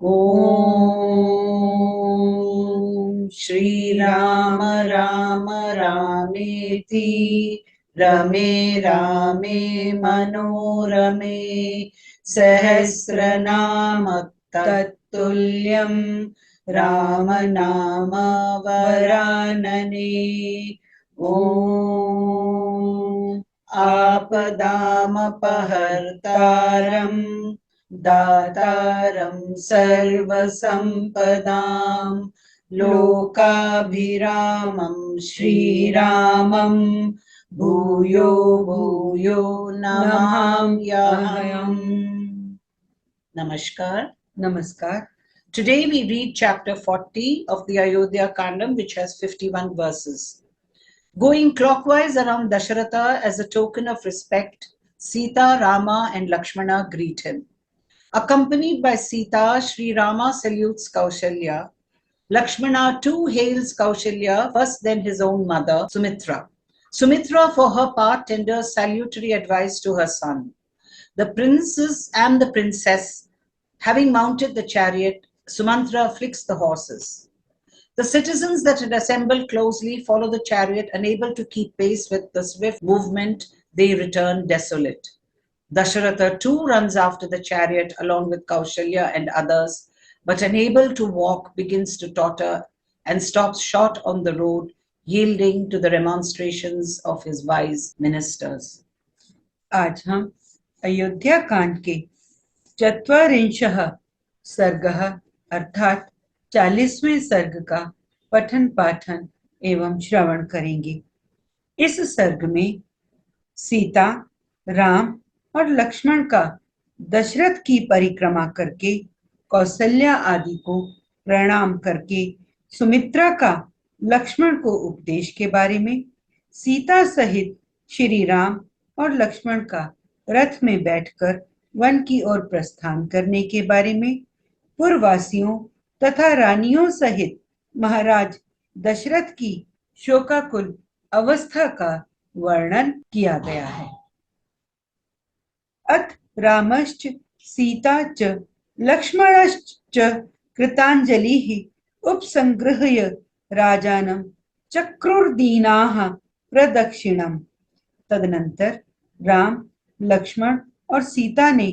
ॐ श्रीराम राम रामेति रमे रामे मनोरमे सहस्रनाम तत्तुल्यं राम नाम वरानने। ॐ आपदामपहर्तारं दातारं सर्वसम्पदां लोकाभिरामं श्रीरामं भूयो भूयो नमाम्यहम्। Namaskar. Namaskar. Today we read chapter 40 of the Ayodhya Kandam, which has 51 verses. Going clockwise around Dasharatha as a token of respect, Sita, Rama, and Lakshmana greet him. Accompanied by Sita, Sri Rama salutes Kaushalya. Lakshmana too hails Kaushalya, first then his own mother, Sumitra. Sumitra, for her part, tenders salutary advice to her son. The princes and the princess, having mounted the chariot, Sumantra flicks the horses. The citizens that had assembled closely follow the chariot, unable to keep pace with the swift movement. They return desolate. Dasharatha too runs after the chariot along with Kaushalya and others, but unable to walk, begins to totter and stops short on the road, yielding to the remonstrations of his wise ministers. आज हम अयोध्या कांड के 44 सर्गः अर्थात 40वें सर्ग का पठन पाठन एवं श्रवण करेंगे। इस सर्ग में सीता, राम और लक्ष्मण का दशरथ की परिक्रमा करके, कौशल्या आदि को प्रणाम करके, सुमित्रा का लक्ष्मण को उपदेश के बारे में, सीता सहित श्री राम और लक्ष्मण का रथ में बैठकर वन की ओर प्रस्थान करने के बारे में, पुरवासियों तथा रानियों सहित महाराज दशरथ की शोकाकुल अवस्था का वर्णन किया गया है। अथ रामश्च सीता च लक्ष्मणश्च कृतांजलिः उपसंगृह्य राजानं चक्रुर्दीनाः प्रदक्षिणम्। तदनंतर राम, लक्ष्मण और सीता ने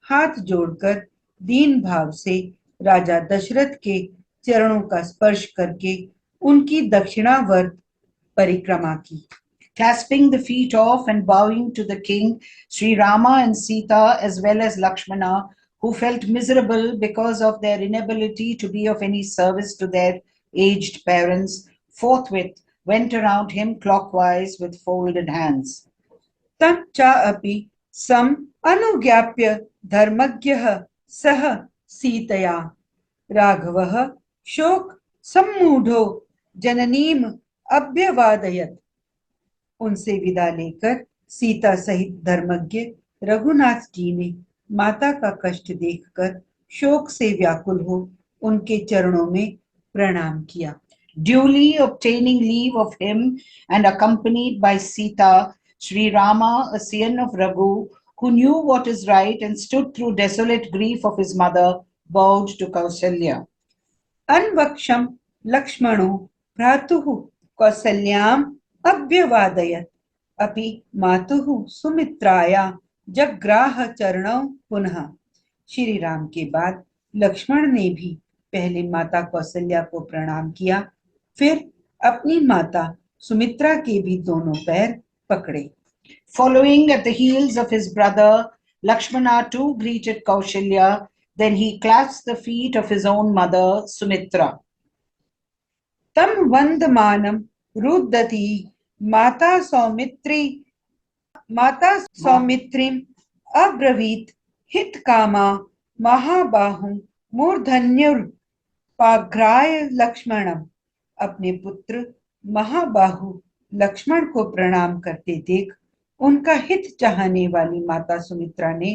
हाथ जोड़कर दीन भाव से राजा दशरथ के चरणों का स्पर्श करके उनकी दक्षिणावर्त परिक्रमा की। Clasping the feet of and bowing to the king, Sri Rama and Sita, as well as Lakshmana, who felt miserable because of their inability to be of any service to their aged parents, forthwith went around him clockwise with folded hands. तं चापि सम् अनुज्ञाप्य धर्मज्ञः सह सीतया राघवः शोक सम्मूढ़ो जननीम अभ्यवादयत्। उनसे विदा लेकर सीता सहित धर्मज्ञ रघुनाथ जी ने माता का कष्ट देखकर शोक से व्याकुल हो उनके चरणों में प्रणाम किया। Duly obtaining leave of him and accompanied by Sita, Sri Rama, a scion of Raghu, who knew what is right and stood through desolate grief of his mother, bowed to Kausalya. अन्वक्षम लक्ष्मणो भ्रातुः कौसल्याम् अभ्यवादयत् अपि मातुः सुमित्राया जग्राह चरणौ पुनः। श्री राम के बाद लक्ष्मण ने भी पहले माता कौशल्या को प्रणाम किया, फिर अपनी माता सुमित्रा के भी दोनों पैर पकड़े। Following at the heels of his brother, Lakshmana too greeted Kaushalya. Then he clasped the feet of his own mother, Sumitra. तम वंदमानं रुदती माता सौमित्रीम अब्रवीत हित कामा महाबाहु मूर्धन्युर्पाघ्राय लक्ष्मणम। अपने पुत्र महाबाहु लक्ष्मण को प्रणाम करते देख उनका हित चाहने वाली माता सुमित्रा ने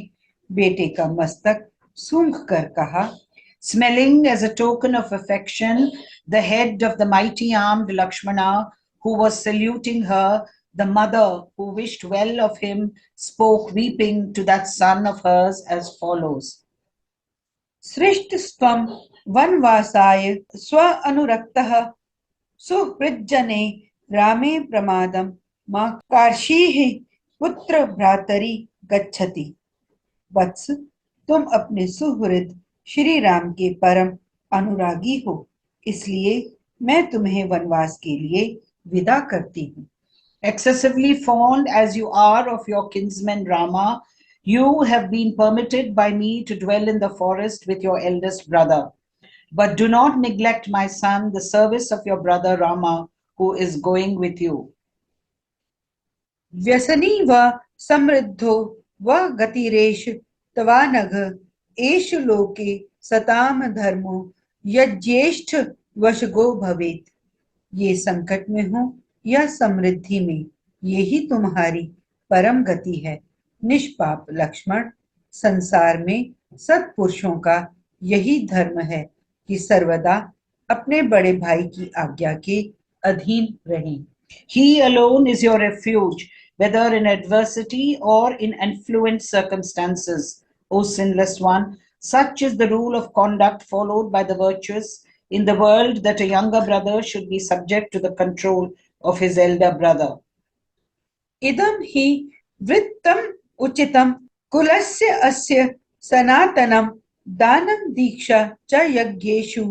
बेटे का मस्तक सूंघ कर कहा, Smelling as a token of affection the head of the mighty armed Lakshmana, who was saluting her, the mother, who wished well of him, spoke weeping to that son of hers as follows. सृष्ट स्वम वनवासाय स्व अनुरक्तः सुहृज्जने रामे प्रमादम मा कार्षीः पुत्र भ्रातरी गच्छति। वत्स, तुम अपने सुहृद श्री राम के परम अनुरागी हो, इसलिए मैं तुम्हें वनवास के लिए विदा करती हूँ। Excessively fond as you are of your kinsman Rama, you have been permitted by me to dwell in the forest with your eldest brother. But do not neglect, my son, the service of your brother Rama, who is going with you. व्यसनी व समृद्धो व गतिरेश तवानघ एष लोके सताम धर्मो यज्ञेष्ठ वशगो भवेत। ये संकट में हो या समृद्धि में, यही तुम्हारी परम गति है। निष्पाप लक्ष्मण, संसार में सत्पुरुषों का यही धर्म है कि सर्वदा अपने बड़े भाई की आज्ञा के अधीन रहें। He alone is your refuge, whether in adversity or in affluent circumstances. O sinless one, such is the rule of conduct followed by the virtuous in the world, that a younger brother should be subject to the control of his elder brother. इदं हि वृत्तम उचितम कुलस्य अस्य सनातनम दानं दीक्षा च यज्ञेषु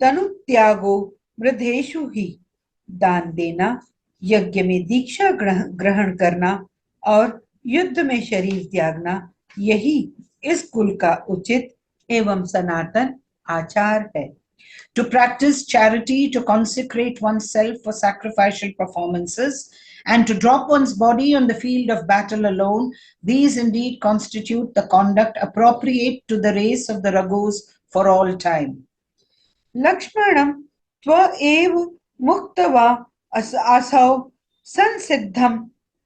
तनुत्यागो मृधेषु ही। दान देना, यज्ञ में दीक्षा ग्रहण करना और युद्ध में शरीर त्यागना, यही इस कुल का उचित एवं सनातन आचार है। To practice charity, to consecrate oneself for sacrificial performances, and to drop one's body on the field of battle alone, these indeed constitute the conduct appropriate to the race of the Raghus for all time. लक्ष्मणं त्वएव मुक्त्वा असौ संसिद्धं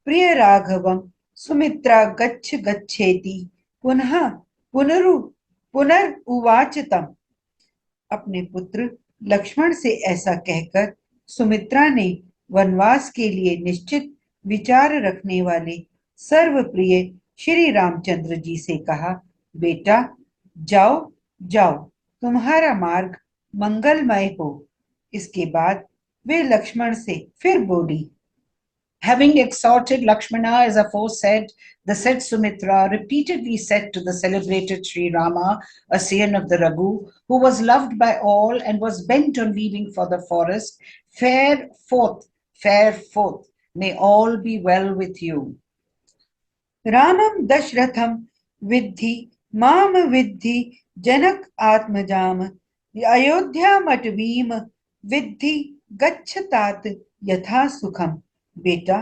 प्रिय राघवं सुमित्रा गच्छ गच्छेति पुनः पुनरुवाच तम्। अपने पुत्र लक्ष्मण से ऐसा कहकर सुमित्रा ने वनवास के लिए निश्चित विचार रखने वाले सर्वप्रिय श्री रामचंद्र जी से कहा, बेटा जाओ जाओ, तुम्हारा मार्ग मंगलमय हो। इसके बाद वे लक्ष्मण से फिर बोली। Having exhorted Lakshmana as aforesaid, the said Sumitra repeatedly said to the celebrated Sri Rama, a scion of the Raghu, who was loved by all and was bent on leaving for the forest, fare forth, may all be well with you. रामं दशरथं विद्धि माम विद्धि जनक आत्मजाम अयोध्यामटवीम विद्धि गच्छतात यथा सुखम। बेटा,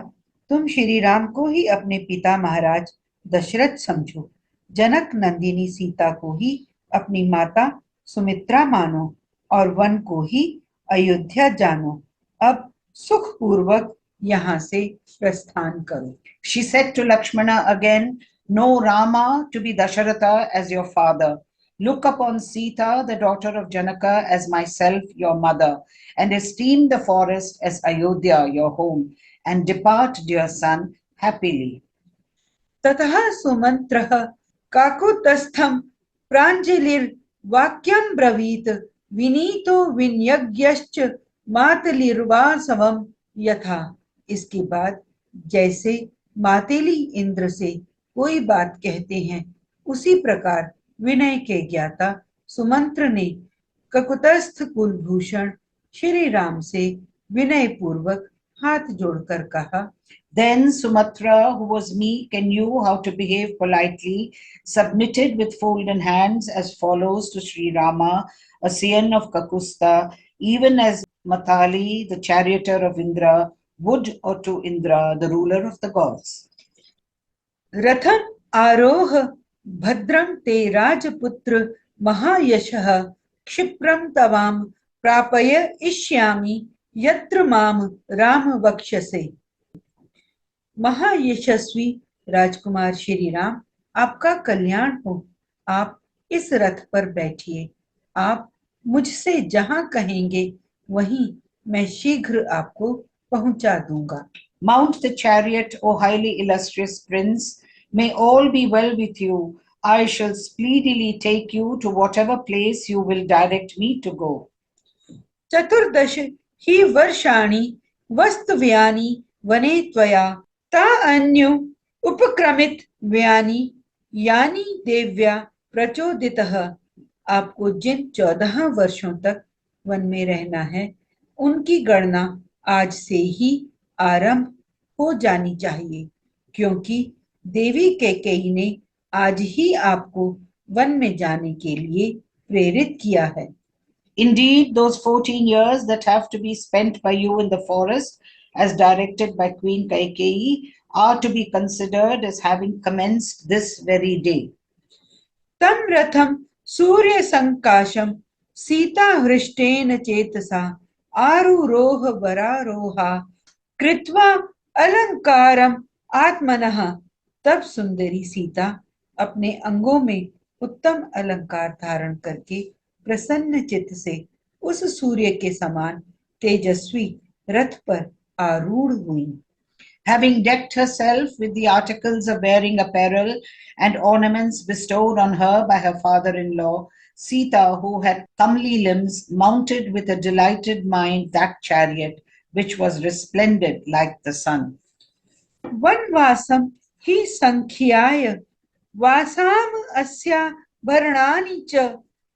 तुम श्री राम को ही अपने पिता महाराज दशरथ समझो, जनक नंदिनी सीता को ही अपनी माता सुमित्रा मानो और वन को ही अयोध्या जानो। अब सुख पूर्वक यहाँ से प्रस्थान करो। She said to Lakshmana again, know Rama to be Dasharatha as your father. Look upon Sita, the daughter of Janaka, as myself, your mother, and esteem the forest as Ayodhya, your home, and depart, dear son, happily. ततः सुमन्त्रः काकुतस्थं प्राञ्जलिर् वाक्यं ब्रवीत विनीतो विनियज्ञश्च मातलिर्वासवं यथा। इसके बाद जैसे मातेली इंद्र से कोई बात कहते हैं, उसी प्रकार विनय के ज्ञाता सुमंत्र ने ककुतस्थ कुलभूषण श्री राम से विनय पूर्वक हाथ जोड़कर कहा। Then Sumatra, who was meek and knew how to behave politely, submitted with folded hands as follows to Sri Rama, a scion of Kakusta, even as Matali, the charioteer of Indra, would, or to Indra, the ruler of the gods. रथम आरोह भद्रं ते राजपुत्र महायशः क्षिप्रं तवाम प्रापय इष्यामि यत्र माम राम वक्षसे। महायशस्वी राजकुमार श्री राम, आपका कल्याण हो। आप इस रथ पर बैठिए। आप मुझसे जहां कहेंगे वहीं मैं शीघ्र आपको पहुंचा दूंगा। Mount the chariot, O highly illustrious prince. May all be well with you. I shall speedily take you to whatever place you will direct me to go. चतुर्दश ही वर्षाणि वस्तव्यानि वने त्वया ता अन्यु उपक्रमित व्यानि यानि देव्या प्रचोदितः। आपको जिन 14 वर्षों तक वन में रहना है उनकी गणना आज से ही आरंभ हो जानी चाहिए, क्योंकि देवी कैकेयी ने आज ही आपको वन में जाने के लिए प्रेरित किया है। Indeed, those 14 years that have to be spent by you in the forest, as directed by Queen Kaikeyi, are to be considered as having commenced this very day. तं रथं सूर्यसङ्काशं सीता हृष्टेन चेतसा आरुरोह वरारोहा कृत्वा अलंकारम आत्मनः। तब सुंदरी सीता अपने अंगों में उत्तम अलंकार धारण करके प्रसन्न चित्त से उस सूर्य के समान तेजस्वी रथ पर आरूढ़ हुई। Having decked herself with the articles of wearing apparel and ornaments bestowed on her by her father-in-law, Sita, who had comely limbs, mounted with a delighted mind that chariot, which was resplendent like the sun. वनवासं हि संख्याय वासाम अस्या भरणानि च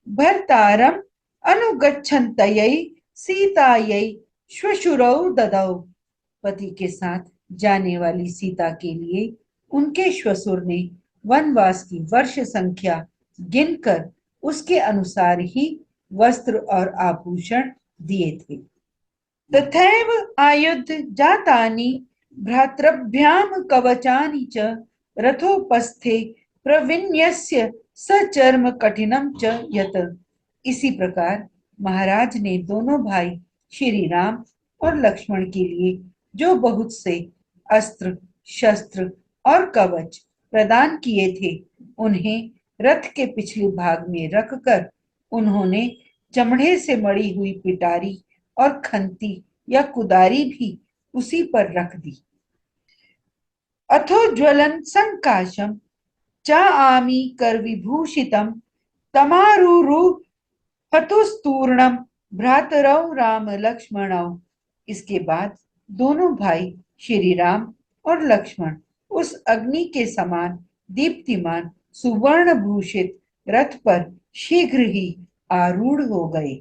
भर्तारम अनुगच्छन्तयै सीतायै श्वशुरौ ददौ। पति के साथ जाने वाली सीता के लिए उनके श्वशुर ने वनवास की वर्ष संख्या गिनकर उसके अनुसार ही वस्त्र और आभूषण दिए थे। तथैव आयुध जातानि भ्रातृभ्याम कवचानि च रथोपस्थे प्रविन्यस्य सचर्म कठिनम च यत। इसी प्रकार महाराज ने दोनों भाई श्री राम और लक्ष्मण के लिए जो बहुत से अस्त्र शस्त्र और कवच प्रदान किए थे उन्हें रथ के पिछले भाग में रखकर उन्होंने चमड़े से मड़ी हुई पिटारी और खंती या कुदारी भी उसी पर रख दी। अथो ज्वलन संकाशम चा आमी कर विभूषितम तमारुरु हतुस्तूर्णम भ्रातरौ राम लक्ष्मणौ। इसके बाद दोनों भाई श्री राम और लक्ष्मण उस अग्नि के समान दीप्तिमान सुवर्ण भूषित रथ पर शीघ्र ही आरूढ़ हो गए।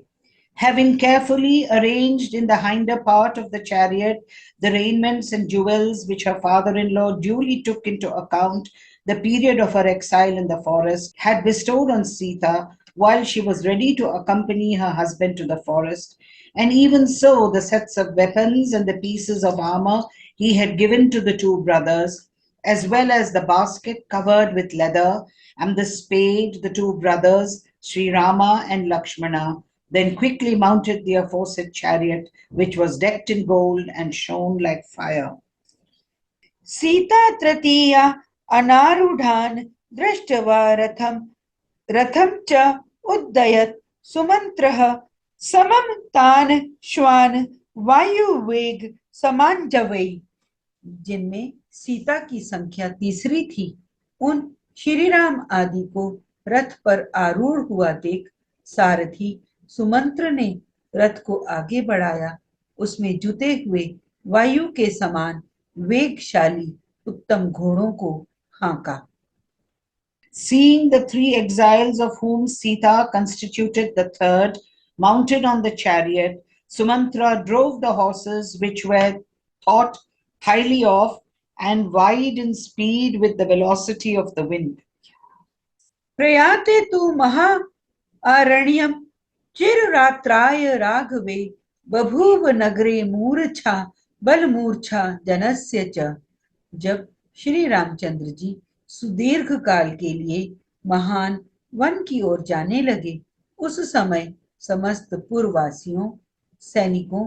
Having carefully arranged in the hinder part of the chariot the raiments and jewels which her father-in-law duly took into account the period of her exile in the forest, had bestowed on Sita while she was ready to accompany her husband to the forest, and even so the sets of weapons and the pieces of armor he had given to the two brothers, as well as the basket covered with leather and the spade, the two brothers, Sri Rama and Lakshmana, then quickly mounted the aforesaid chariot, which was decked in gold and shone like fire. Sita तृतीया अनारूढ़ान दृष्ट्वा रथम च उद्दयत सुमंत्रः समम तान श्वान वायुवेग समांजवै। जिनमें सीता की संख्या तीसरी थी उन श्री राम आदि को रथ पर आरूढ़ हुआ देख सारथी सुमंत्र ने रथ को आगे बढ़ाया, उसमें जुते हुए वायु के समान वेगशाली उत्तम घोड़ों को हाँका। Seeing the three exiles, of whom Sita constituted the third, mounted on the chariot, Sumantra drove the horses, which were thought highly of and wide in speed with the velocity of the wind. प्रयाते तु महा आरण्यम चिररात्राय राघवे बभूव नगरे मूर्छा बल मूर्छा जनस्य च। जब श्री रामचंद्र जी सुदीर्घ काल के लिए महान वन की ओर जाने लगे उस समय समस्त पूर्ववासियों सैनिकों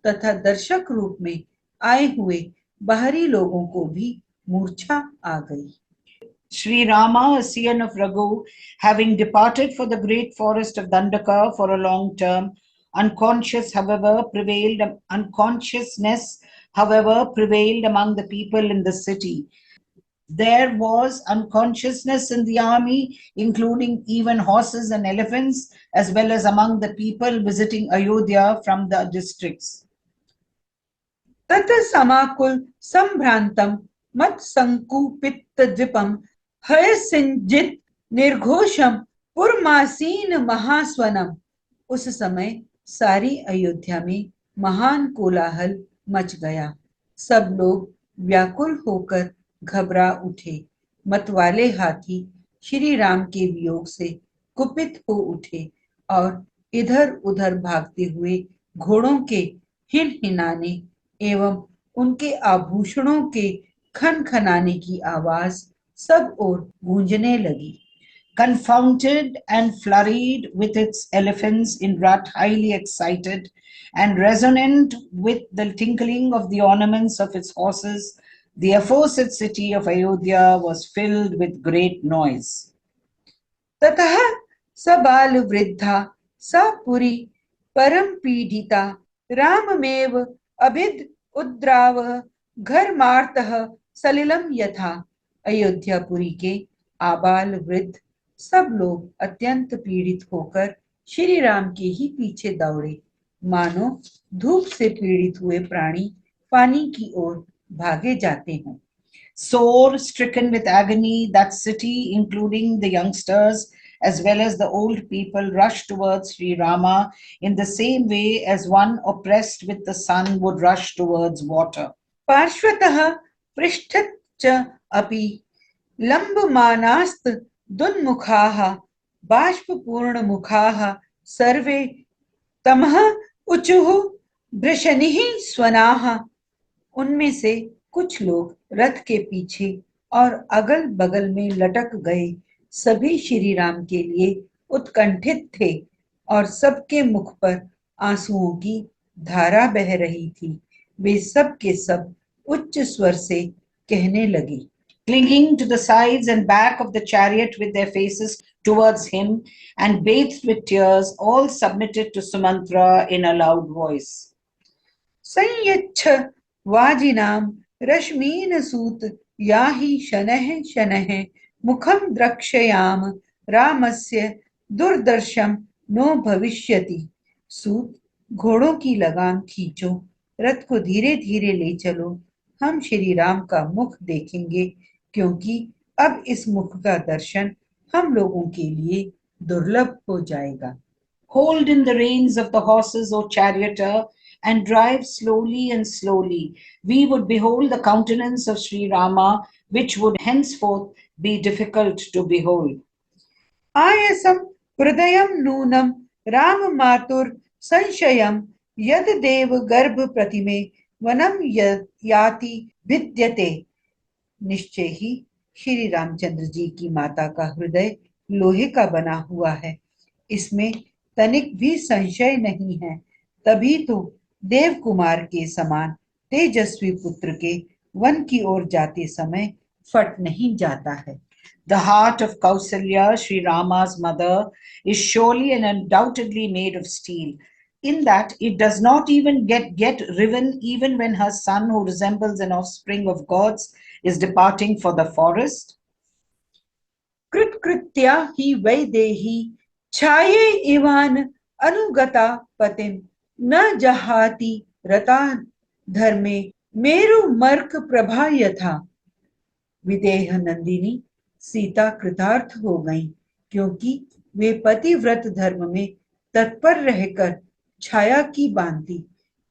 तथा दर्शक रूप में आए हुए बाहरी लोगों को भी मूर्छा आ गई। Sri Rama, a scion of Raghu, having departed for the great forest of Dandaka for a long term, unconsciousness, however, prevailed among the people in the city. There was unconsciousness in the army, including even horses and elephants, as well as among the people visiting Ayodhya from the districts. तत समाकुल संभ्रांतम मत संकुपित द्वीपम हय सिंजित निर्घोषम पुरमासीन महास्वनम। उस समय सारी अयोध्या में महान कोलाहल much गया। सब लोग व्याकुल होकर घबरा उठे। मतवाले हाथी श्री राम के वियोग से कुपित हो उठे और इधर उधर भागते हुए घोड़ों के हिनहिनाने एवं उनके आभूषणों के खनखनाने की आवाज सब ओर गूंजने लगी। Confounded and flurried with its elephants in rut, highly excited, and resonant with the tinkling of the ornaments of its horses, the aforesaid city of Ayodhya was filled with great noise. ततः सबाल वृद्धा स पुरी परम पीडिता राममेव अभिद उद्राव घर्मार्तः सलिलम यथा। अयोध्यापुरी के आबाल वृद्ध सब लोग अत्यंत पीड़ित होकर श्री राम के ही पीछे दौड़े, मानो धूप से पीड़ित हुए प्राणी पानी की ओर भागे जाते हों। Sore stricken with agony, that city, including the youngsters as well as the old people, rushed towards Sri Rama in the same way as one oppressed with the sun would rush towards water. पार्श्वतः पृष्ठत च अपि लम्बमानास्त दुन्मुखाः बाष्पूर्णमुखाः सर्वे तमः उचुः भृशनिः स्वनाः। उनमें से कुछ लोग रथ के पीछे और अगल बगल में लटक गए सभी श्री राम के लिए उत्कंठित थे और सबके मुख पर आंसुओं की धारा बह रही थी। वे सब के सब उच्च स्वर से कहने लगे, clinging to the sides and back of the chariot with their faces towards him and bathed with tears, all submitted to Sumantra in a loud voice. संयच्छ वाजिनाम रश्मीन सूत याहि शनः शनः मुखम द्रक्ष्याम रामस्य दुर्दर्शम नो भविष्यति। सूत, घोड़ों की लगाम खींचो, रथ को धीरे धीरे ले चलो, हम श्री राम का मुख देखेंगे, क्योंकि अब इस मुख का दर्शन हम लोगों के लिए दुर्लभ हो जाएगा। Hold in the reins of the horses, O charioteer, and drive slowly and slowly. We would behold the countenance of Sri Rama, which would henceforth be difficult to behold. आयसम हृदयम नूनम Ram मातुर संशयम यद देव गर्भ प्रतिमे वनम याति विद्यते। निश्चय ही श्री रामचंद्र जी की माता का हृदय लोहे का बना हुआ है, इसमें तनिक भी संशय नहीं है, तभी तो देव कुमार के समान तेजस्वी पुत्र के वन की ओर जाते समय फट नहीं जाता है। The heart of Kausalya, Sri Rama's mother, is surely and undoubtedly made of steel, in that it does not even get riven even when her son, who resembles an offspring of gods, is departing for the forest. कृत्कृत्या ही वैदेही छाये Ivan अनुगता पतिम न जहाति रता धर्मे मेरु merc Prabha यथा। विदेह नंदिनी सीता कृतार्थ हो गई, क्योंकि वे पतिव्रत धर्म में तत्पर रहकर छाया की बांधती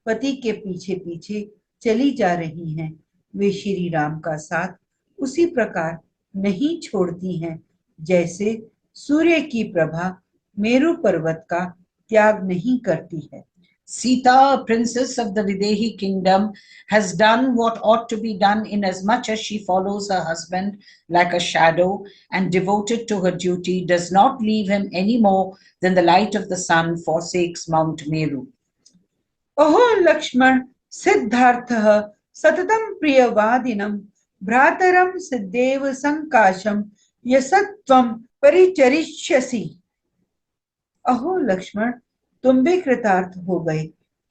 पति के पीछे पीछे चली जा रही हैं। वे श्री राम का साथ उसी प्रकार नहीं छोड़ती हैं जैसे सूर्य की प्रभा मेरु पर्वत का त्याग नहीं करती है। Sita, a princess of the Videhi kingdom, has done what ought to be done inasmuch as she follows her husband like a shadow and, devoted to her duty, does not leave him any more than the light of the sun forsakes Mount Meru. अहो लक्ष्मण सिद्धार्थः सततं प्रियवादिनं भ्रातरं सिद्धेव संकाशं यसत्वं परिचरिष्यसि। अहो लक्ष्मण, तुम भी कृतार्थ हो गए,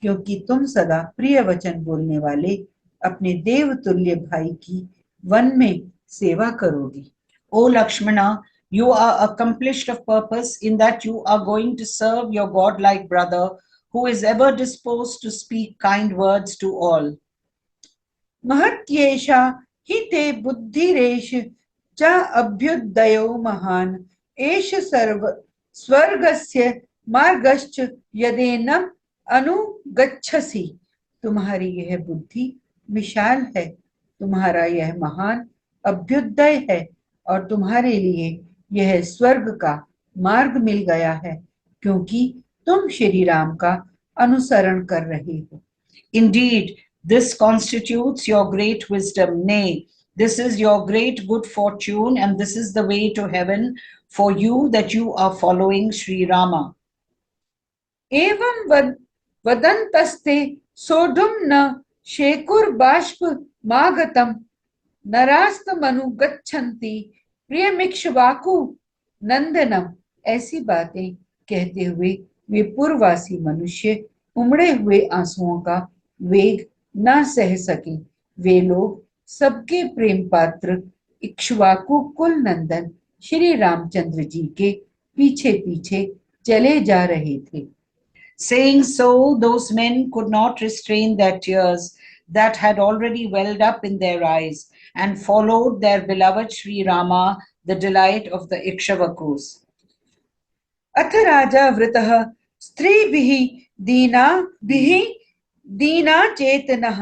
क्योंकि तुम सदा प्रिय वचन बोलने वाले अपने देवतुल्य भाई की वन में सेवा करोगी। O Lakshmana, you are accomplished of purpose in that you are going to serve your godlike brother who is ever disposed to speak kind words to all. महत्येषा हि ते बुद्धिरेष च अभ्युदयो महान् एष सर्व स्वर्गस्य मार्गश्च यदेनम् अनुगच्छसि। तुम्हारी यह बुद्धि विशाल है, तुम्हारा यह महान अभ्युदय है और तुम्हारे लिए यह स्वर्ग का मार्ग मिल गया है, क्योंकि तुम श्री राम का अनुसरण कर रहे हो। Indeed, this constitutes your great wisdom. Nay, this is your great good fortune, and this is the way to heaven for you that you are following Sri Rama. एवं वदन्तस्ते सोढुं न शेकुर्बाष्पमागतं नरास्तमनुगच्छन्ति प्रियमिक्ष्वाकु नंदनम। ऐसी बातें कहते हुए वे पूर्ववासी मनुष्य उमड़े हुए आंसुओं का वेग न सह सके। वे लोग सबके प्रेम पात्र इक्ष्वाकु कुल नंदन श्री रामचंद्र जी के पीछे पीछे चले जा रहे थे। Saying so, those men could not restrain their tears that had already welled up in their eyes and followed their beloved Sri Rama, the delight of the Ikshvakus. अथ राजा वृतः स्त्रीभिः दीनाभिः दीनाचेतनः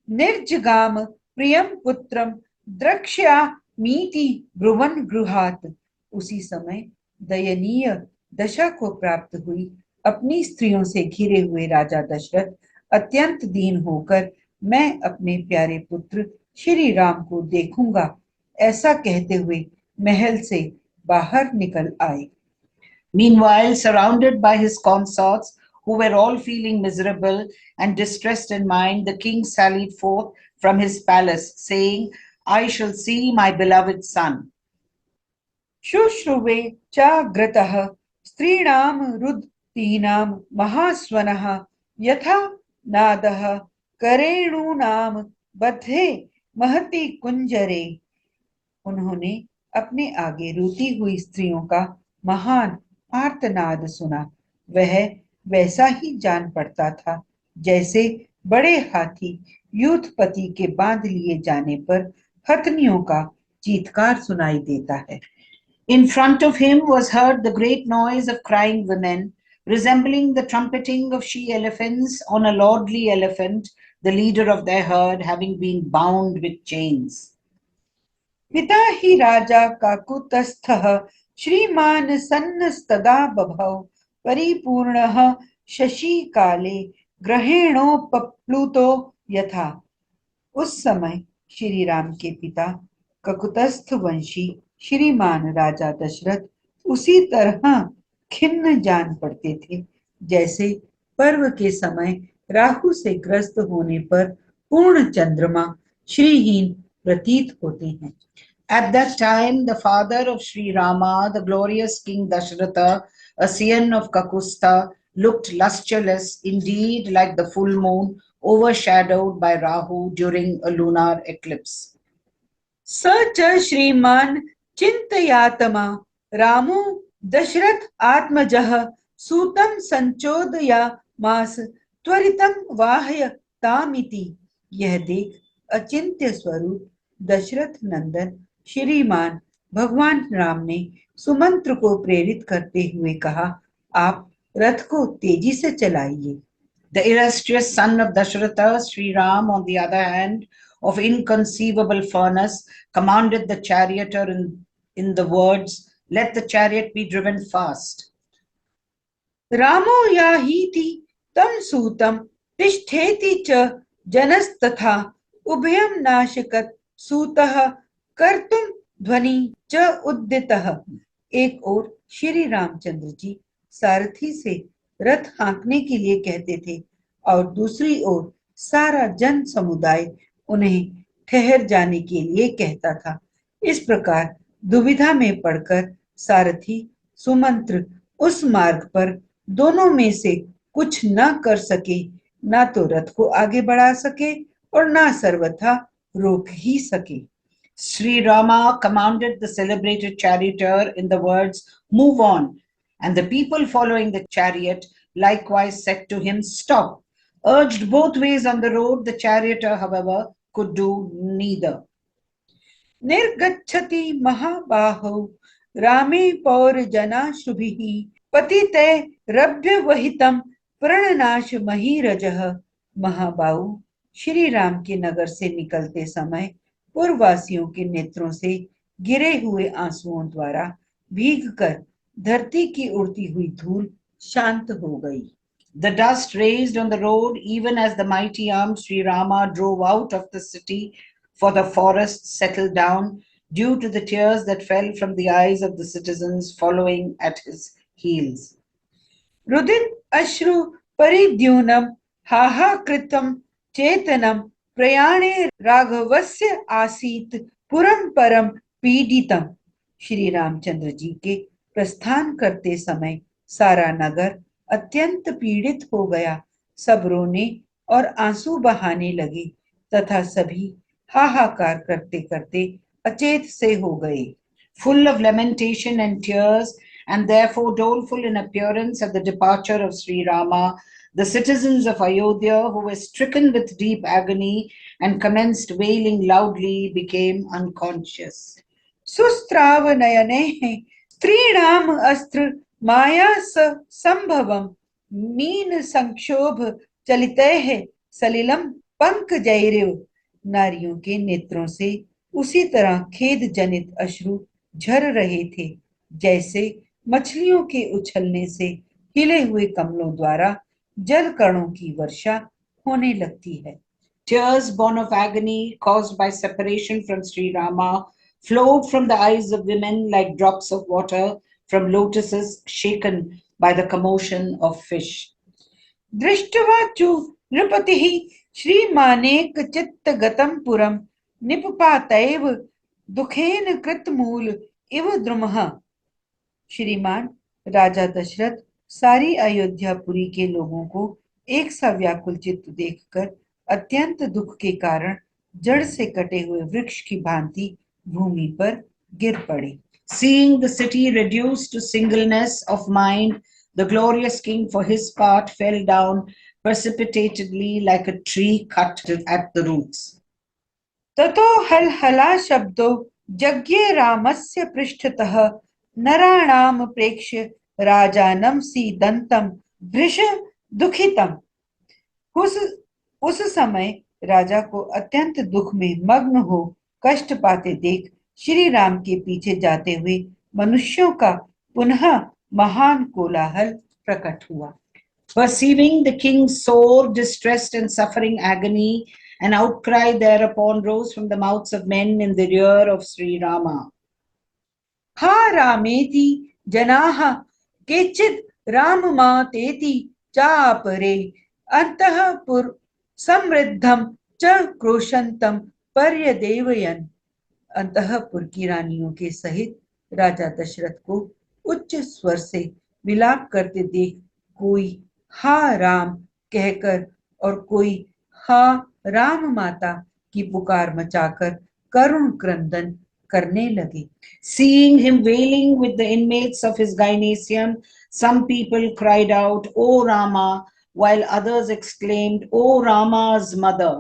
निर्जगाम प्रियं पुत्रं द्रक्ष्यामीति ब्रुवन् गृहात्। उसी समय दयनीय दशा को प्राप्त हुई अपनी स्त्रियों से घिरे हुए राजा दशरथ अत्यंत दीन होकर मैं अपने प्यारे पुत्र श्री राम को देखूंगा, ऐसा कहते हुए महल से बाहर निकल आए। Meanwhile, surrounded by his consorts, who were all feeling miserable and distressed in mind, the king sallied forth from his palace, saying, I shall see my beloved son. शुश्रुवे चाग्रतः स्त्रीणां रुदतीनां महास्वनः यथा नादः करेणूनां बद्धे महति कुंजरे। उन्होंने अपने आगे रोती हुई स्त्रियों का महान आर्तनाद सुना। वह वैसा ही जान पड़ता था जैसे बड़े हाथी यूथपति के बांध लिए जाने पर हथनियों का चीत्कार सुनाई देता है। In front of him was heard the great noise of crying women, resembling the trumpeting of she-elephants on a lordly elephant, the leader of their herd, having been bound with chains. पिता ही राजा काकुतस्थः श्रीमान सन्नस्तदा बभौ परिपूर्णः शशिकाले ग्रहेणोपप्लुतो यथा। उस समय श्री राम के पिता ककुतस्थ वंशी श्रीमान राजा दशरथ उसी तरह खिन्न जान पड़ते थे जैसे पर्व के समय राहु से ग्रस्त होने पर पूर्ण चंद्रमा श्रीहीन प्रतीत होते हैं। At that time, the father of Sri Rama, the glorious King Dasharatha, a scion of Kakusta, looked lustreless, indeed like the full moon, overshadowed by Rahu during a lunar eclipse. स च श्रीमान चिंतयात्मा रामो दशरथ आत्मजः सूतं संचोदयामास त्वरितं वाहय तामिति। यह देख अचिंत्य स्वरूप दशरथ नंदन श्रीमान भगवान राम ने सुमंत्र को प्रेरित करते हुए कहा, आप रथ को तेजी से चलाइए। The illustrious son of Dasharatha, Sri Ram, on the other hand, of inconceivable furnace, commanded the charioteer in the words, let the chariot be driven fast. रामो याहीति तं सूतं तिष्ठेति च जनस्तथा उभयं नाशकत सूतः कर्तुम ध्वनि च उद्दितः। एक ओर श्री रामचंद्र जी सारथी से रथ हाँकने के लिए कहते थे और दूसरी ओर सारा जन समुदाय उन्हें ठहर जाने के लिए कहता था। इस प्रकार दुविधा में पड़कर सारथी सुमंत्र उस मार्ग पर दोनों में से कुछ न कर सके, ना तो रथ को आगे बढ़ा सके और ना सर्वथा रोक ही सके। Sri Rama commanded the celebrated charioteer in the words, "Move on." And the people following the chariot likewise said to him, "Stop." Urged both ways on the road, the charioteer, however, could do neither. निर्गच्छति महाबाहो रामे पौर जनाशुभिः पतिते रभ्यवहितं प्रणनाश महीरजः। महाबाहु श्री राम के नगर से निकलते समय पूर्ववासियों के नेत्रों से गिरे हुए आंसुओं द्वारा भीगकर धरती की उड़ती हुई धूल शांत हो गई। The dust raised on the road, even as the mighty armed Sri Rama drove out of the city for the forest, settled down due to the tears that fell from the eyes of the citizens following at his heels. रुदित अश्रु परिद्यूनम हाहाकृतं चेतनम प्रयाणे राघवस्य आसीत पुरम परम पीडितम। श्री रामचंद्र जी के प्रस्थान करते समय सारा नगर अत्यंत पीड़ित हो गया। सब रोने और आंसू बहाने लगे तथा सभी हाहाकार करते करते अचेत से हो गए। Full of lamentation and tears, and therefore doleful in appearance at the departure of Sri Rama, the citizens of Ayodhya, who were stricken with deep agony and commenced wailing loudly, became unconscious. सुस्त्राव नयने स्त्रीणाम अस्त्र माया स संभवम mean संक्षोभ चलिते है सलिलम पंकजैरिव। नारियों के नेत्रों से उसी तरह खेद जनित अश्रु झर रहे थे जैसे मछलियों के उछलने से हिले हुए कमलों द्वारा जल कणों की वर्षा होने लगती है। Tears born of agony caused by separation from Sri Rama flowed from the eyes of women like drops of water from lotuses shaken by the commotion of fish. दृष्ट्वा चु नृपतिः श्रीमानेक चित्तगतं पुरं निपपातैव दुखेन कृतमूल इव द्रुमः। श्रीमान राजा दशरथ सारी अयोध्यापुरी के लोगों को एक सा व्याकुल चित्त देखकर अत्यंत दुख के कारण जड़ से कटे हुए वृक्ष की भांति भूमि पर गिर पड़े। Seeing the city reduced to singleness of mind, the glorious king, for his part, fell down precipitately like a tree cut at the roots. ततो हलहला शब्दो जज्ञे रामस्य पृष्ठतः नराणाम प्रेक्ष्य राजानम सीदंतम भृश दुखितम। उस समय राजा को अत्यंत दुख में मग्न हो कष्ट पाते देख श्री राम के पीछे जाते हुए मनुष्यों का पुनः महान कोलाहल प्रकट हुआ। Perceiving the king's sore, distressed, and suffering agony, an outcry thereupon rose from the mouths of men in the rear of Sri Rama. हा रामेति जनाः केचित् राममातेति चापरे अंतःपुर समृद्धम च क्रोशंतम पर्यदेवयन्। अंतःपुर की रानियों के सहित राजा दशरथ को उच्च स्वर से विलाप करते देख कोई हा राम कहकर और कोई हा राम माता की पुकार मचाकर करुण क्रंदन करने लगे। Seeing him wailing with the inmates of his gynecium, some people cried out, "O Rama," while others exclaimed, "O Rama's mother."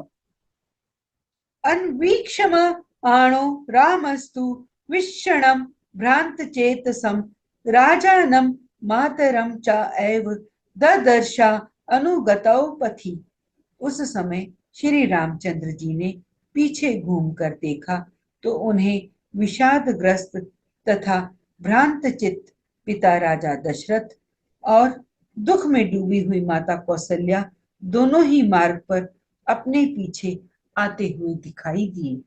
अन्वीक्षम आणो रामस्तु विषणम भ्रांत चेतसम राजानम मातरम च एव ददर्शा अनुगतौ पथि। उस समय श्री रामचंद्र जी ने पीछे घूमकर देखा तो उन्हें विषादग्रस्त तथा भ्रांत चित्त पिता राजा दशरथ और दुख में डूबी हुई माता कौशल्या दोनों ही मार्ग पर अपने पीछे आते हुए दिखाई दिए।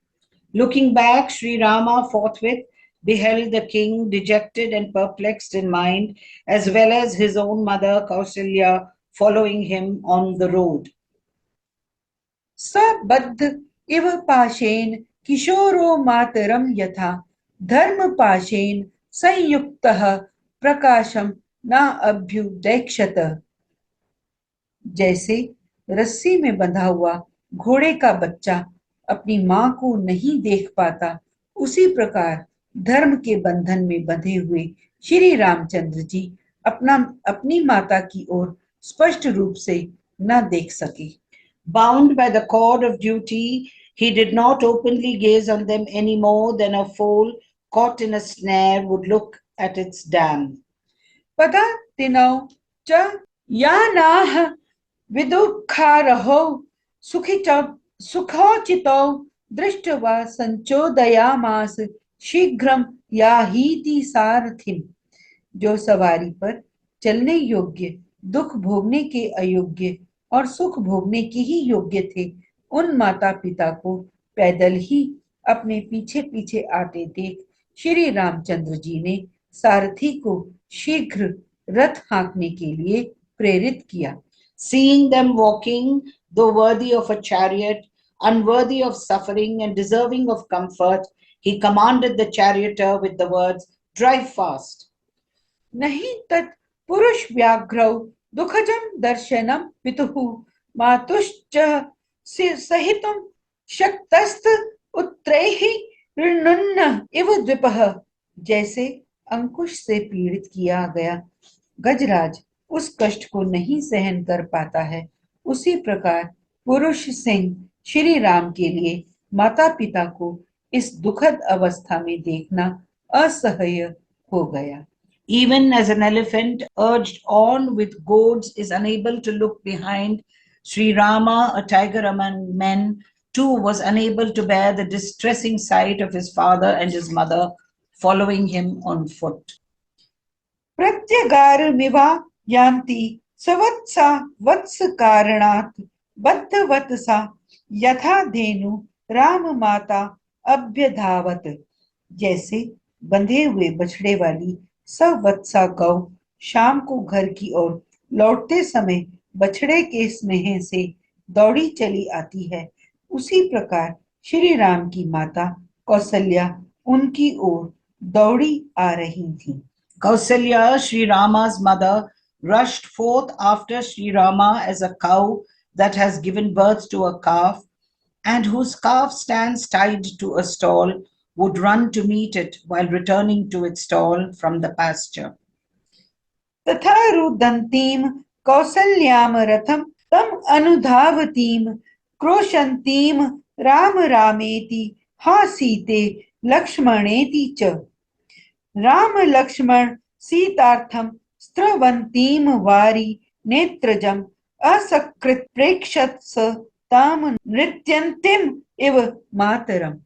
Looking back, Sri Rama forthwith beheld the king dejected and perplexed in mind, as well as his own mother Kausalya following him on the road. सबद्ध इव पाशेन किशोरो मातरम यथा धर्म पाशेन संयुक्तः प्रकाशम न अभ्युदैक्षत। जैसे रस्सी में बंधा हुआ घोड़े का बच्चा अपनी मां को नहीं देख पाता उसी प्रकार धर्म के बंधन में बंधे हुए श्री रामचंद्र जी अपनी माता की ओर स्पष्ट रूप से न देख सके। Bound by the cord of duty, he did not openly gaze on them any more than a foal caught in a snare would look at its dam. पदा तिनौ च यानाः विदुःखारहो सुखोचितौ दृष्ट्वा संचोदयामास शीघ्रम याहीति सारथिम। जो सवारी पर चलने योग्य, दुख भोगने के अयोग्य और सुख भोगने के ही योग्य थे, उन माता पिता को पैदल ही अपने पीछे पीछे आते देख श्री रामचंद्र जी ने सारथी को शीघ्र रथ हाँकने के लिए प्रेरित किया। Seeing them walking, though worthy of a chariot, unworthy of suffering and deserving of comfort, he commanded the charioteer with the words, "Drive fast." नहीं तत् पुरुष व्याघ्रौ दुःखजं दर्शनं पितुः मातुश्च सहितुं शक्तस्त उत्तरैः ऋणुन्न इव द्विपः। जैसे अंकुश से पीड़ित किया गया गजराज उस कष्ट को नहीं सहन कर पाता है, उसी प्रकार पुरुष सिंह श्री राम के लिए माता पिता को इस दुखद अवस्था में देखना असह्य हो गया। Even as an elephant urged on with goads is unable to look behind, Sri Rama, a tiger among men, too was unable to bear the distressing sight of his father and his mother following him on foot. प्रत्यगारमिवा यान्ति सवत्सा वत्स कारणात् बद्धवत्सा यथा धेनु राम माता अभ्यधावत। जैसे बंधे हुए बछड़े वाली सवत्सा गौ शाम को घर की ओर लौटते समय बछड़े के स्नेह से दौड़ी चली आती है, उसी प्रकार श्री राम की माता कौसल्या उनकी ओर दौड़ी आ रही थी। Kausalya, Sri Rama's mother, rushed forth after Sri Rama as a cow that has given birth to a calf, and whose calf stands tied to a stall, would run to meet it while returning to its stall from the pasture. तथा रुदन्तीं कौसल्याम रथम तम अनुधावतीं क्रोशन्तीं राम रामेति हा सीते लक्ष्मणेति च। राम लक्ष्मण सीतार्थम स्त्रवन्तीं वारी नेत्रजम असकृत प्रेक्षत स ताम नृत्यन्तीम इव मातरम।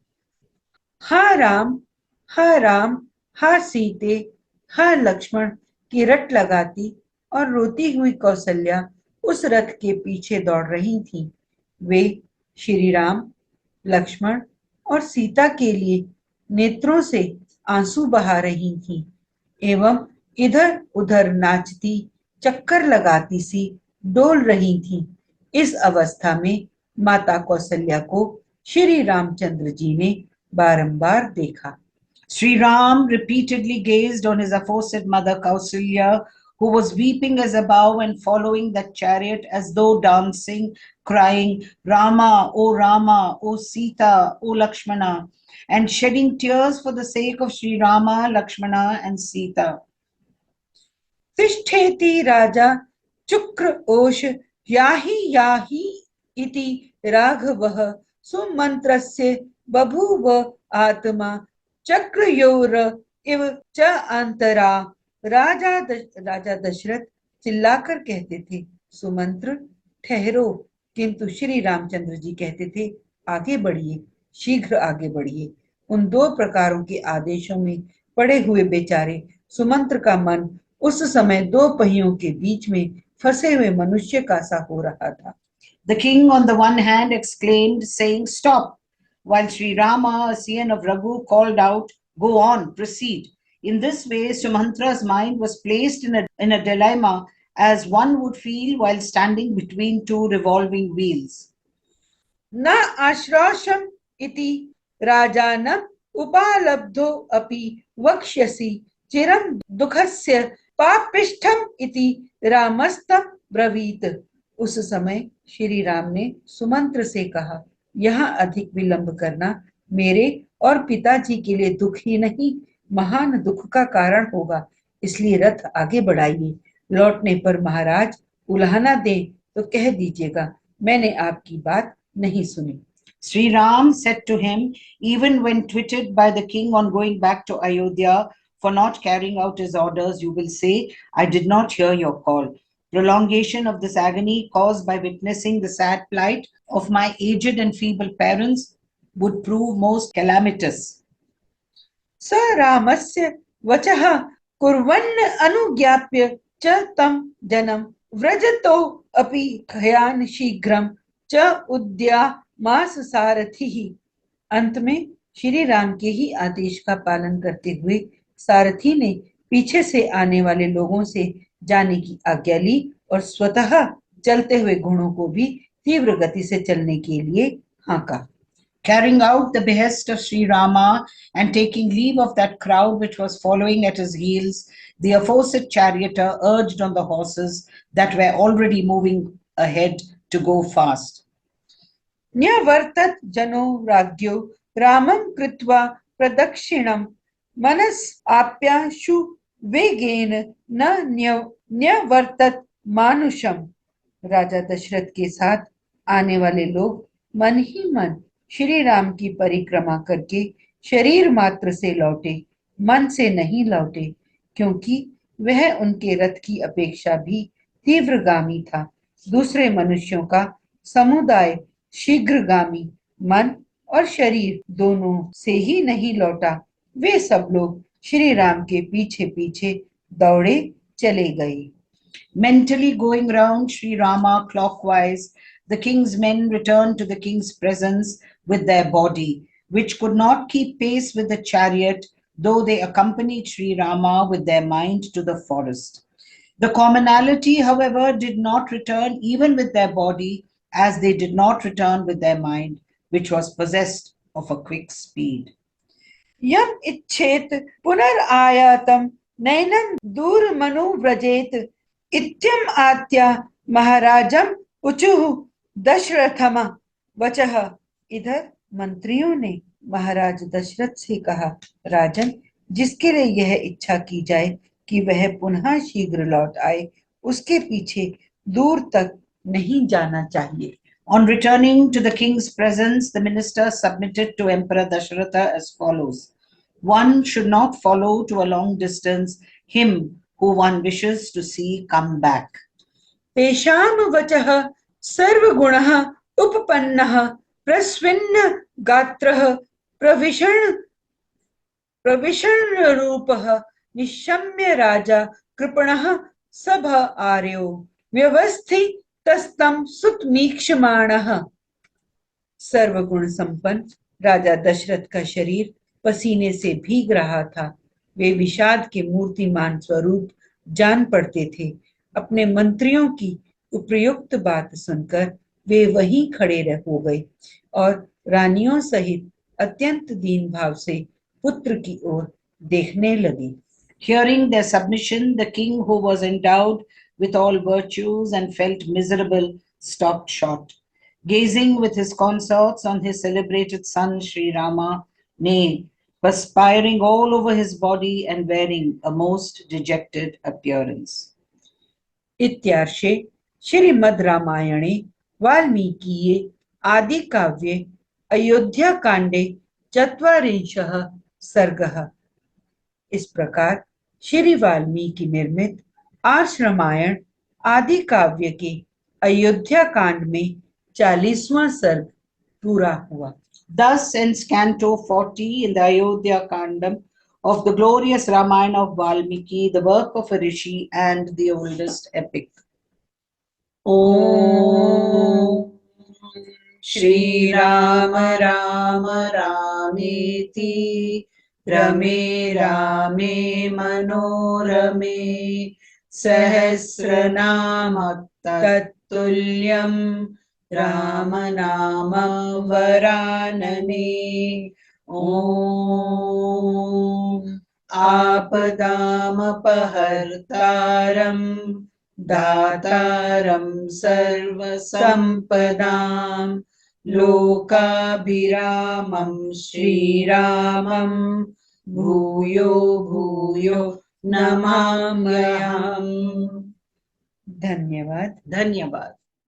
हा राम, हा राम, हा सीते, हा लक्ष्मण की रट लगाती और रोती हुई कौसल्या उस रथ के पीछे दौड़ रही थी। वे श्री राम, लक्ष्मण और सीता के लिए नेत्रों से आंसू बहा रही थी एवं इधर उधर नाचती चक्कर लगाती सी डोल रही थी। इस अवस्था में माता कौसल्या को श्री रामचंद्र जी ने बारंबार देखा। Sri Ram repeatedly gazed on his aforesaid mother Kausalya, who was weeping as above and following that chariot as though dancing, crying, "Rama, O Sita, O Lakshmana," and shedding tears for the sake of Sri Rama, Lakshmana, and Sita. तिष्ठेति राजा चुक्र ओष याहि इति राघवः सुमंत्रस्य बभूव आत्मा चक्रयोर इव च अंतरा। राजा दशरथ चिल्लाकर कहते थे, सुमंत्र ठहरो, किंतु श्री रामचंद्र जी कहते थे, आगे बढ़िए, शीघ्र आगे बढ़िए। उन दो प्रकारों के आदेशों में पड़े हुए बेचारे सुमंत्र का मन उस समय दो पहियों के बीच में फंसे हुए मनुष्य का सा हो रहा था। The king on the one hand exclaimed, saying, "Stop," while Sri Rama, a scion of Raghu, called out, "Go on, proceed." In this way, Sumantra's mind was placed in a dilemma, as one would feel while standing between two revolving wheels. न आश्रोषम इति राजानम उपालब्धो अपि वक्ष्यसि चिरं दुःखस्य पापिष्ठम इति रामस्तम ब्रवीत। उस समय श्री राम ने सुमंत्र से कहा, यहाँ अधिक विलंब करना मेरे और पिताजी के लिए दुख ही नहीं, महान दुख का कारण होगा। इसलिए रथ आगे बढ़ाइए। लौटने पर महाराज उलाहना दें तो कह दीजिएगा मैंने आपकी बात नहीं सुनी। Sri Ram said to him, even when twitted by the king on going back to Ayodhya for not carrying out his orders, you will say, I did not hear your call. Prolongation of this agony caused by witnessing the sad plight of my aged and feeble parents would prove most calamitous. स रामस्य वचः कुर्वन् अनुज्ञाप्य च तं जनं व्रजतो अपि खयान् शीघ्रं च उद्यामास सारथिः। अंत में श्री राम के ही आदेश का पालन करते हुए सारथी ने पीछे से आने वाले लोगों से जाने की आज्ञा ली और स्वतः चलते हुए घोड़ों को भी तीव्र गति से चलने के लिए हाँका। Carrying out the behest of Sri Rama and taking leave of that crowd which was following at his heels, the aforesaid charioteer urged on the horses that were already moving ahead to go fast. न्यवर्तत जनो राज्ञो रामं कृत्वा प्रदक्षिणं मनस आप्याशु वेगेन न न्यवर्तत मानुषम। राजा दशरथ के साथ आने वाले लोग मन ही मन श्री राम की परिक्रमा करके शरीर मात्र से लौटे, मन से नहीं लौटे, क्योंकि वह उनके रथ की अपेक्षा भी तीव्रगामी था। दूसरे मनुष्यों का समुदाय शीघ्रगामी मन और शरीर दोनों से ही नहीं लौटा। वे सब लोग श्री राम के पीछे पीछे दौड़े चले गए। Mentally going round Sri Rama clockwise, the king's men returned to the king's presence with their body, which could not keep pace with the chariot, though they accompanied Sri Rama with their mind to the forest. The commonality, however, did not return even with their body, as they did not return with their mind, which was possessed of a quick speed. यम इच्छेत पुनरायातम नैनं दूरमनुव्रजेत इत्यम आत्या महाराजम उचुः दशरथम वचः। इधर मंत्रियों ने महाराज दशरथ से कहा, राजन, जिसके लिए यह इच्छा की जाए कि वह पुनः शीघ्र लौट आए, उसके पीछे दूर तक नहीं जाना चाहिए। On returning to the king's presence, the minister submitted to Emperor Dasharatha as follows. One should not follow to a long distance him who one wishes to see come back. तेषां वचः सर्वगुणः उपपन्नः प्रस्विन्न गात्रः प्रविषण रूपः निशम्य राजा कृपणः सभ आर्यो व्यवस्थितस्तं सुतमीक्षमाणः। सर्वगुण संपन्न राजा दशरथ का शरीर पसीने से भीग रहा था। वे विषाद के मूर्तिमान स्वरूप जान पड़ते थे। अपने मंत्रियों की उपयुक्त बात सुनकर वे वहीं खड़े हो गए और रानियों सहित अत्यंत दीन भाव से पुत्र की ओर देखने लगे। Hearing their submission, the king, who was endowed with all virtues and felt miserable, stopped short. Gazing with his consorts on his celebrated son Sri Rama, nay, perspiring all over his body and wearing a most dejected appearance. इत्यार्षे श्रीमद् रामायणे वाल्मीकीये आदि काव्ये अयोध्या कांडे ४४ सर्गः। इस प्रकार श्री वाल्मीकि निर्मित आर्ष रामायण आदि काव्य के अयोध्या कांड में 40वां सर्ग पूरा हुआ। Thus ends Canto 40 in the Ayodhya Kandam of the glorious Ramayana of Valmiki, the work of a rishi and the oldest epic. Om Shri Rama Rama Rameti Rame Rame Manorame Sahasranama Tattulyam Ramanama Varanane. Om Apadamapahartaram Dataram Sarvasampadam लोकाभिरामं श्रीरामं भूयो भूयो नमाम्यहम्। धन्यवाद। धन्यवाद।